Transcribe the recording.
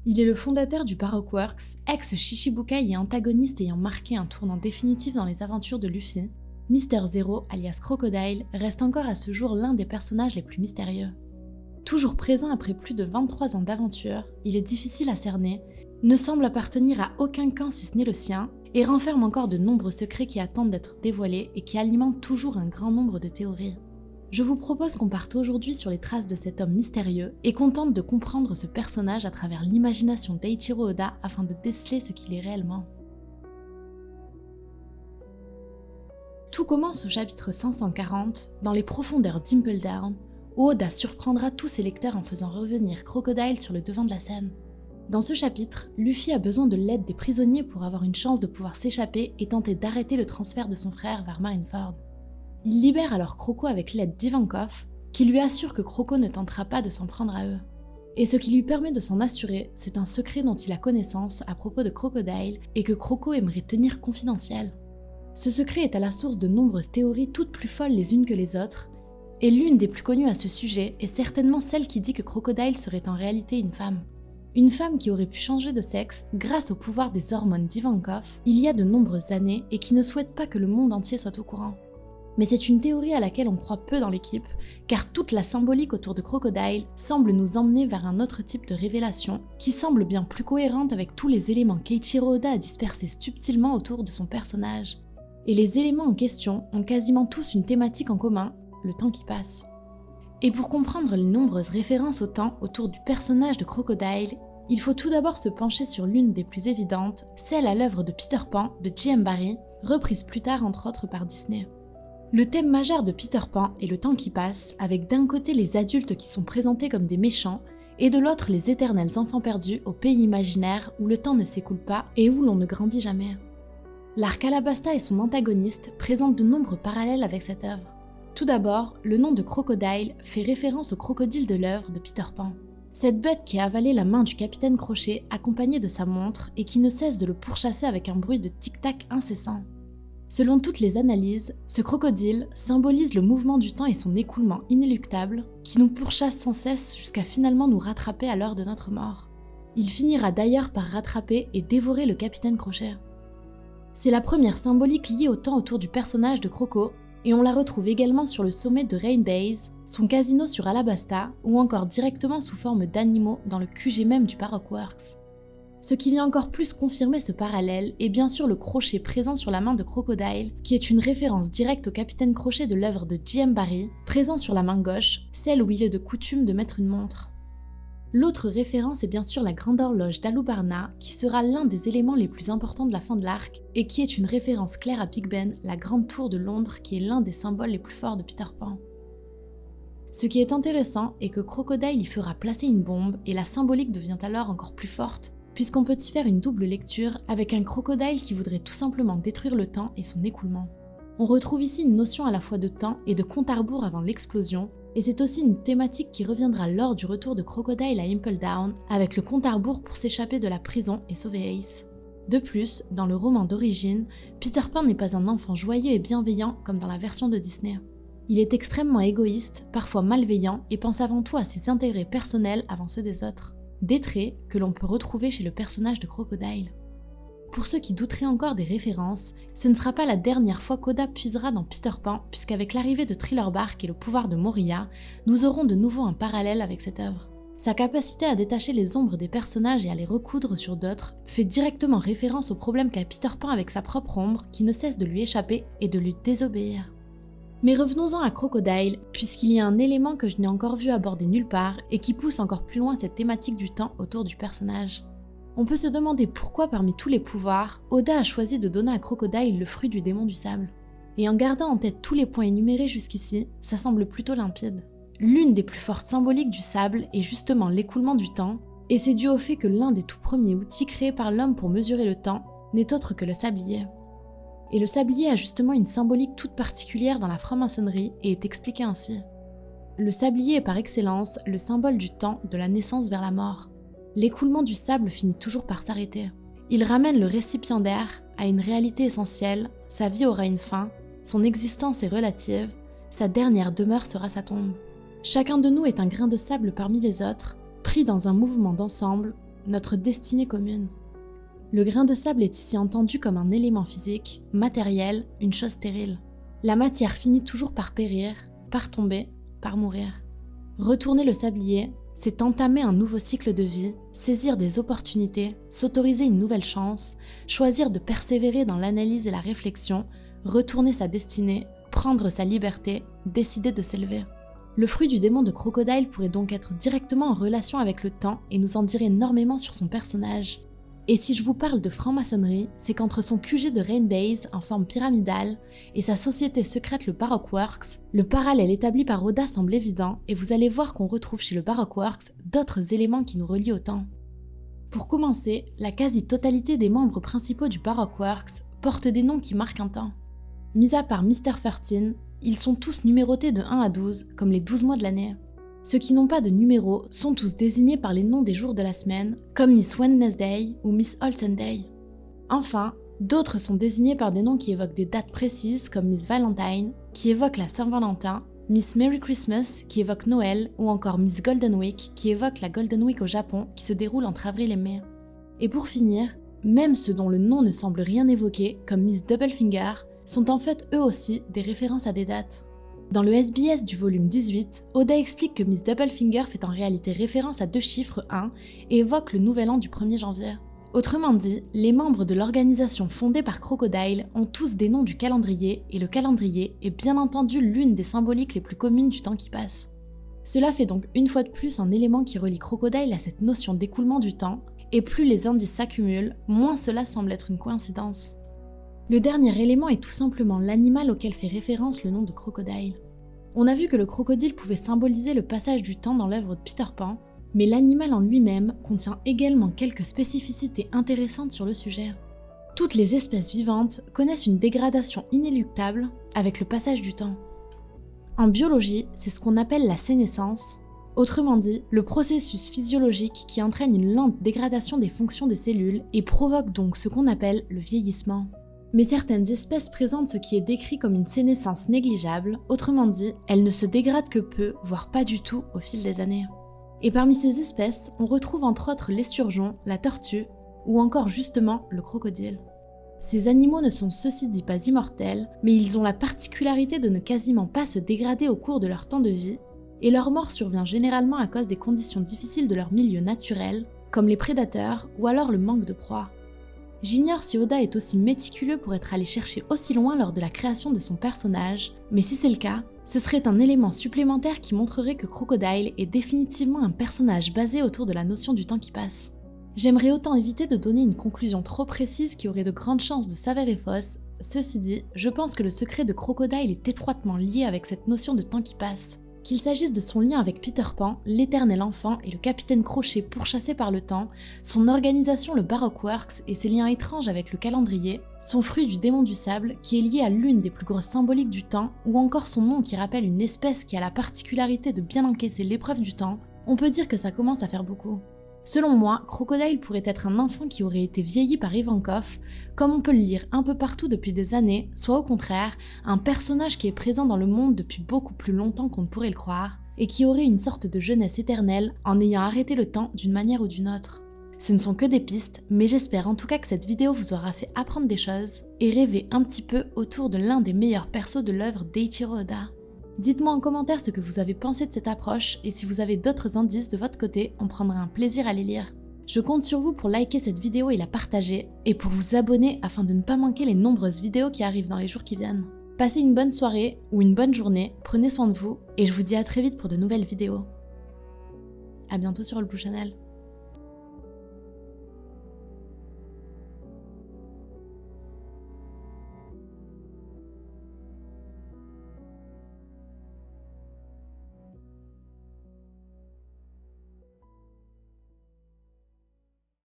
Il est le fondateur du Baroque Works, ex-Shichibukai et antagoniste ayant marqué un tournant définitif dans les aventures de Luffy. Mister Zero, alias Crocodile, reste encore à ce jour l'un des personnages les plus mystérieux. Toujours présent après plus de 23 ans d'aventure, il est difficile à cerner, ne semble appartenir à aucun camp si ce n'est le sien, et renferme encore de nombreux secrets qui attendent d'être dévoilés et qui alimentent toujours un grand nombre de théories. Je vous propose qu'on parte aujourd'hui sur les traces de cet homme mystérieux et qu'on tente de comprendre ce personnage à travers l'imagination d'Eiichiro Oda afin de déceler ce qu'il est réellement. Tout commence au chapitre 540, dans les profondeurs d'Impel Down, où Oda surprendra tous ses lecteurs en faisant revenir Crocodile sur le devant de la scène. Dans ce chapitre, Luffy a besoin de l'aide des prisonniers pour avoir une chance de pouvoir s'échapper et tenter d'arrêter le transfert de son frère vers Marineford. Il libère alors Croco avec l'aide d'Ivankov, qui lui assure que Croco ne tentera pas de s'en prendre à eux. Et ce qui lui permet de s'en assurer, c'est un secret dont il a connaissance à propos de Crocodile et que Croco aimerait tenir confidentiel. Ce secret est à la source de nombreuses théories toutes plus folles les unes que les autres, et l'une des plus connues à ce sujet est certainement celle qui dit que Crocodile serait en réalité une femme. Une femme qui aurait pu changer de sexe grâce au pouvoir des hormones d'Ivankov il y a de nombreuses années et qui ne souhaite pas que le monde entier soit au courant. Mais c'est une théorie à laquelle on croit peu dans l'équipe, car toute la symbolique autour de Crocodile semble nous emmener vers un autre type de révélation qui semble bien plus cohérente avec tous les éléments qu'Eiichiro Oda a dispersés subtilement autour de son personnage. Et les éléments en question ont quasiment tous une thématique en commun, le temps qui passe. Et pour comprendre les nombreuses références au temps autour du personnage de Crocodile, il faut tout d'abord se pencher sur l'une des plus évidentes, celle à l'œuvre de Peter Pan de J.M. Barrie, reprise plus tard entre autres par Disney. Le thème majeur de Peter Pan est le temps qui passe, avec d'un côté les adultes qui sont présentés comme des méchants, et de l'autre les éternels enfants perdus au pays imaginaire où le temps ne s'écoule pas et où l'on ne grandit jamais. L'arc Alabasta et son antagoniste présentent de nombreux parallèles avec cette œuvre. Tout d'abord, le nom de Crocodile fait référence au crocodile de l'œuvre de Peter Pan. Cette bête qui a avalé la main du capitaine Crochet accompagnée de sa montre et qui ne cesse de le pourchasser avec un bruit de tic-tac incessant. Selon toutes les analyses, ce crocodile symbolise le mouvement du temps et son écoulement inéluctable qui nous pourchasse sans cesse jusqu'à finalement nous rattraper à l'heure de notre mort. Il finira d'ailleurs par rattraper et dévorer le capitaine Crochet. C'est la première symbolique liée au temps autour du personnage de Croco, et on la retrouve également sur le sommet de Rain Base, son casino sur Alabasta, ou encore directement sous forme d'animaux dans le QG même du Baroque Works. Ce qui vient encore plus confirmer ce parallèle est bien sûr le crochet présent sur la main de Crocodile, qui est une référence directe au capitaine Crochet de l'œuvre de J.M. Barrie, présent sur la main gauche, celle où il est de coutume de mettre une montre. L'autre référence est bien sûr la grande horloge d'Alubarna, qui sera l'un des éléments les plus importants de la fin de l'arc, et qui est une référence claire à Big Ben, la grande tour de Londres qui est l'un des symboles les plus forts de Peter Pan. Ce qui est intéressant est que Crocodile y fera placer une bombe, et la symbolique devient alors encore plus forte, puisqu'on peut y faire une double lecture avec un crocodile qui voudrait tout simplement détruire le temps et son écoulement. On retrouve ici une notion à la fois de temps et de compte à rebours avant l'explosion, et c'est aussi une thématique qui reviendra lors du retour de Crocodile à Impel Down, avec le compte à rebours pour s'échapper de la prison et sauver Ace. De plus, dans le roman d'origine, Peter Pan n'est pas un enfant joyeux et bienveillant comme dans la version de Disney. Il est extrêmement égoïste, parfois malveillant, et pense avant tout à ses intérêts personnels avant ceux des autres. Des traits que l'on peut retrouver chez le personnage de Crocodile. Pour ceux qui douteraient encore des références, ce ne sera pas la dernière fois qu'Oda puisera dans Peter Pan, puisqu'avec l'arrivée de Thriller Bark et le pouvoir de Moria, nous aurons de nouveau un parallèle avec cette œuvre. Sa capacité à détacher les ombres des personnages et à les recoudre sur d'autres fait directement référence au problème qu'a Peter Pan avec sa propre ombre qui ne cesse de lui échapper et de lui désobéir. Mais revenons-en à Crocodile, puisqu'il y a un élément que je n'ai encore vu aborder nulle part et qui pousse encore plus loin cette thématique du temps autour du personnage. On peut se demander pourquoi parmi tous les pouvoirs, Oda a choisi de donner à Crocodile le fruit du démon du sable. Et en gardant en tête tous les points énumérés jusqu'ici, ça semble plutôt limpide. L'une des plus fortes symboliques du sable est justement l'écoulement du temps, et c'est dû au fait que l'un des tout premiers outils créés par l'homme pour mesurer le temps n'est autre que le sablier. Et le sablier a justement une symbolique toute particulière dans la franc-maçonnerie et est expliqué ainsi. Le sablier est par excellence le symbole du temps de la naissance vers la mort. L'écoulement du sable finit toujours par s'arrêter. Il ramène le récipiendaire à une réalité essentielle, sa vie aura une fin, son existence est relative, sa dernière demeure sera sa tombe. Chacun de nous est un grain de sable parmi les autres, pris dans un mouvement d'ensemble notre destinée commune. Le grain de sable est ici entendu comme un élément physique, matériel, une chose stérile. La matière finit toujours par périr, par tomber, par mourir. Retourner le sablier, c'est entamer un nouveau cycle de vie, saisir des opportunités, s'autoriser une nouvelle chance, choisir de persévérer dans l'analyse et la réflexion, retourner sa destinée, prendre sa liberté, décider de s'élever. Le fruit du démon de Crocodile pourrait donc être directement en relation avec le temps et nous en dire énormément sur son personnage. Et si je vous parle de franc-maçonnerie, c'est qu'entre son QG de Rainbase en forme pyramidale et sa société secrète le Baroque Works, le parallèle établi par Oda semble évident et vous allez voir qu'on retrouve chez le Baroque Works d'autres éléments qui nous relient au temps. Pour commencer, la quasi-totalité des membres principaux du Baroque Works portent des noms qui marquent un temps. Mis à part Mr. 13, ils sont tous numérotés de 1 à 12, comme les 12 mois de l'année. Ceux qui n'ont pas de numéro sont tous désignés par les noms des jours de la semaine, comme Miss Wednesday ou Miss All Sunday. Enfin, d'autres sont désignés par des noms qui évoquent des dates précises, comme Miss Valentine, qui évoque la Saint-Valentin, Miss Merry Christmas, qui évoque Noël, ou encore Miss Golden Week, qui évoque la Golden Week au Japon, qui se déroule entre avril et mai. Et pour finir, même ceux dont le nom ne semble rien évoquer, comme Miss Doublefinger, sont en fait eux aussi des références à des dates. Dans le SBS du volume 18, Oda explique que Miss Doublefinger fait en réalité référence à 2 chiffres 1 et évoque le nouvel an du 1er janvier. Autrement dit, les membres de l'organisation fondée par Crocodile ont tous des noms du calendrier et le calendrier est bien entendu l'une des symboliques les plus communes du temps qui passe. Cela fait donc une fois de plus un élément qui relie Crocodile à cette notion d'écoulement du temps et plus les indices s'accumulent, moins cela semble être une coïncidence. Le dernier élément est tout simplement l'animal auquel fait référence le nom de Crocodile. On a vu que le crocodile pouvait symboliser le passage du temps dans l'œuvre de Peter Pan, mais l'animal en lui-même contient également quelques spécificités intéressantes sur le sujet. Toutes les espèces vivantes connaissent une dégradation inéluctable avec le passage du temps. En biologie, c'est ce qu'on appelle la sénescence, autrement dit, le processus physiologique qui entraîne une lente dégradation des fonctions des cellules et provoque donc ce qu'on appelle le vieillissement. Mais certaines espèces présentent ce qui est décrit comme une sénescence négligeable, autrement dit, elles ne se dégradent que peu, voire pas du tout au fil des années. Et parmi ces espèces, on retrouve entre autres l'esturgeon, la tortue, ou encore justement le crocodile. Ces animaux ne sont ceci dit pas immortels, mais ils ont la particularité de ne quasiment pas se dégrader au cours de leur temps de vie, et leur mort survient généralement à cause des conditions difficiles de leur milieu naturel, comme les prédateurs ou alors le manque de proie. J'ignore si Oda est aussi méticuleux pour être allé chercher aussi loin lors de la création de son personnage, mais si c'est le cas, ce serait un élément supplémentaire qui montrerait que Crocodile est définitivement un personnage basé autour de la notion du temps qui passe. J'aimerais autant éviter de donner une conclusion trop précise qui aurait de grandes chances de s'avérer fausse, ceci dit, je pense que le secret de Crocodile est étroitement lié avec cette notion de temps qui passe. Qu'il s'agisse de son lien avec Peter Pan, l'éternel enfant et le capitaine Crochet pourchassé par le temps, son organisation le Baroque Works et ses liens étranges avec le calendrier, son fruit du démon du sable qui est lié à l'une des plus grosses symboliques du temps, ou encore son nom qui rappelle une espèce qui a la particularité de bien encaisser l'épreuve du temps, on peut dire que ça commence à faire beaucoup. Selon moi, Crocodile pourrait être un enfant qui aurait été vieilli par Ivankov, comme on peut le lire un peu partout depuis des années, soit au contraire, un personnage qui est présent dans le monde depuis beaucoup plus longtemps qu'on ne pourrait le croire, et qui aurait une sorte de jeunesse éternelle en ayant arrêté le temps d'une manière ou d'une autre. Ce ne sont que des pistes, mais j'espère en tout cas que cette vidéo vous aura fait apprendre des choses et rêver un petit peu autour de l'un des meilleurs persos de l'œuvre d'Eiichiro Oda. Dites-moi en commentaire ce que vous avez pensé de cette approche et si vous avez d'autres indices de votre côté, on prendra un plaisir à les lire. Je compte sur vous pour liker cette vidéo et la partager, et pour vous abonner afin de ne pas manquer les nombreuses vidéos qui arrivent dans les jours qui viennent. Passez une bonne soirée ou une bonne journée, prenez soin de vous, et je vous dis à très vite pour de nouvelles vidéos. À bientôt sur le Blue Channel.